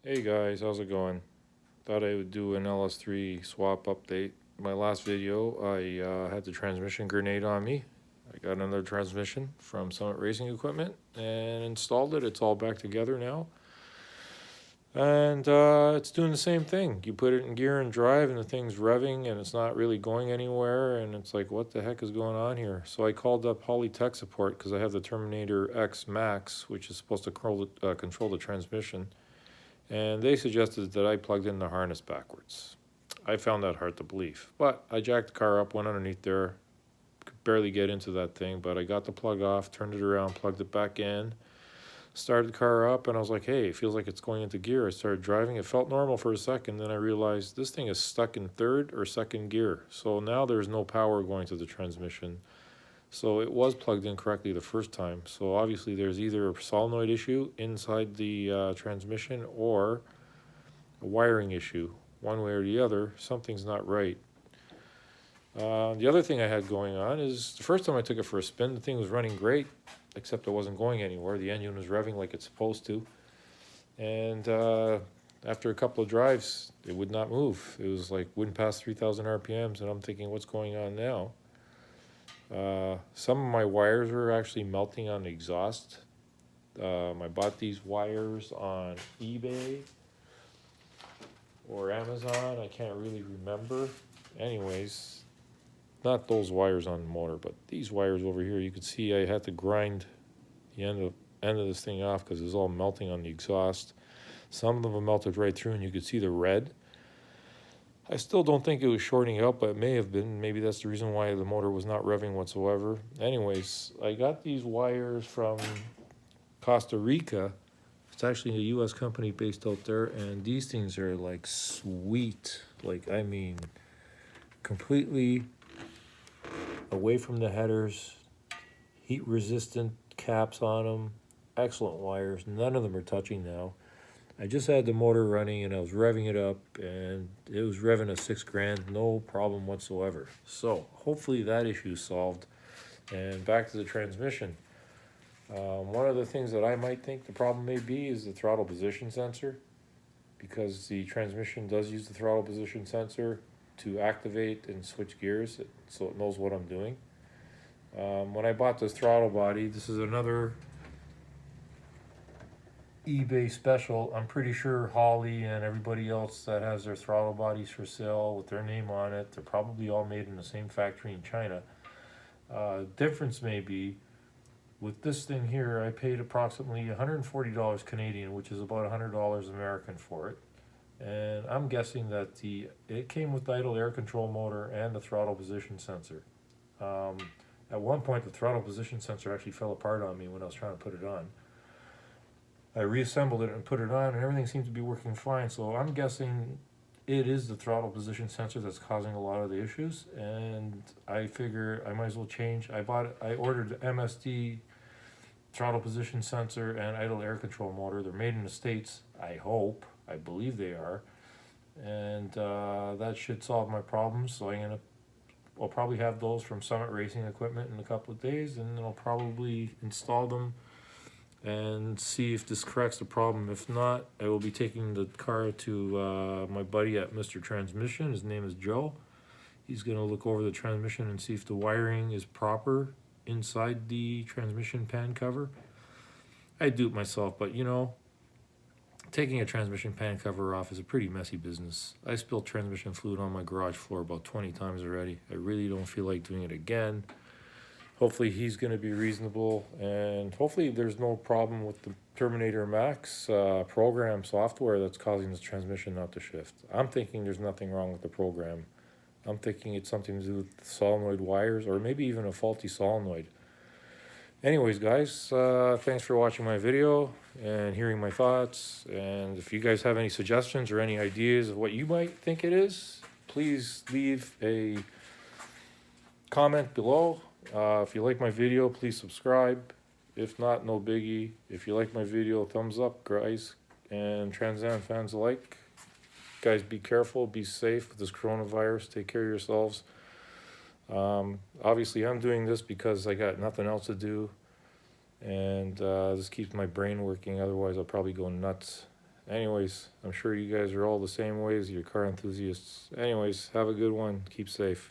Hey guys, how's it going? Thought I would do an LS3 swap update. My last video, I had the transmission grenade on me. I got another transmission from Summit Racing Equipment and installed it. It's all back together now. And it's doing the same thing. You put it in gear and drive, and the thing's revving, and it's not really going anywhere. And it's like, what the heck is going on here? So I called up Holly Tech Support because I have the Terminator X Max, which is supposed to control the transmission. And they suggested that I plugged in the harness backwards. I found that hard to believe, but I jacked the car up, went underneath there, could barely get into that thing, but I got the plug off, turned it around, plugged it back in, started the car up, and I was like, hey, it feels like it's going into gear. I started driving. It felt normal for a second, then I realized this thing is stuck in third or second gear. So now there's no power going to the transmission. So it was plugged in correctly the first time. So obviously there's either a solenoid issue inside the transmission or a wiring issue. One way or the other, something's not right. The other thing I had going on is the first time I took it for a spin, the thing was running great, except it wasn't going anywhere. The engine was revving like it's supposed to. And after a couple of drives, it would not move. It was like wouldn't pass 3,000 RPMs, and I'm thinking, what's going on now? Some of my wires were actually melting on the exhaust. I bought these wires on eBay or Amazon. I can't really remember. Anyways, not those wires on the motor, but these wires over here. You can see I had to grind the end of this thing off because it was all melting on the exhaust. Some of them melted right through, and you could see the red. I still don't think it was shorting out, but it may have been. Maybe that's the reason why the motor was not revving whatsoever. Anyways, I got these wires from Costa Rica. It's actually a U.S. company based out there, and these things are like sweet. Like, I mean, completely away from the headers, heat resistant caps on them, excellent wires. None of them are touching now. I just had the motor running and I was revving it up, and it was revving at 6 grand, no problem whatsoever. So hopefully that issue is solved. And back to the transmission. One of the things that I might think the problem may be is the throttle position sensor, because the transmission does use the throttle position sensor to activate and switch gears, so it knows what I'm doing. When I bought this throttle body, this is another eBay special. I'm pretty sure Holly and everybody else that has their throttle bodies for sale with their name on it, they're probably all made in the same factory in China. Difference may be with this thing here, I paid approximately $140 Canadian, which is about $100 American for it. And I'm guessing that it came with the idle air control motor and the throttle position sensor. At one point, the throttle position sensor actually fell apart on me when I was trying to put it on. I reassembled it and put it on, and everything seemed to be working fine. So I'm guessing it is the throttle position sensor that's causing a lot of the issues. And I figure I might as well change. I ordered MSD throttle position sensor and idle air control motor. They're made in the States, I hope. I believe they are. And that should solve my problems. So I'll probably have those from Summit Racing Equipment in a couple of days, and then I'll probably install them and see if this corrects the problem. If not, I will be taking the car to my buddy at Mr. Transmission. His name is Joe. He's going to look over the transmission and see if the wiring is proper inside the transmission pan cover. I do it myself, but you know, taking a transmission pan cover off is a pretty messy business. I spilled transmission fluid on my garage floor about 20 times already. I really don't feel like doing it again. Hopefully he's going to be reasonable, and hopefully there's no problem with the Terminator Max program software that's causing this transmission not to shift. I'm thinking there's nothing wrong with the program. I'm thinking it's something to do with solenoid wires, or maybe even a faulty solenoid. Anyways, guys, thanks for watching my video and hearing my thoughts. And if you guys have any suggestions or any ideas of what you might think it is, please leave a comment below. If you like my video, please subscribe. If not, no biggie. If you like my video, thumbs up, guys. And Trans Am fans alike, guys, be careful, be safe with this coronavirus. Take care of yourselves. Obviously, I'm doing this because I got nothing else to do. And this keeps my brain working. Otherwise, I'll probably go nuts. Anyways, I'm sure you guys are all the same ways. You're car enthusiasts. Anyways, have a good one. Keep safe.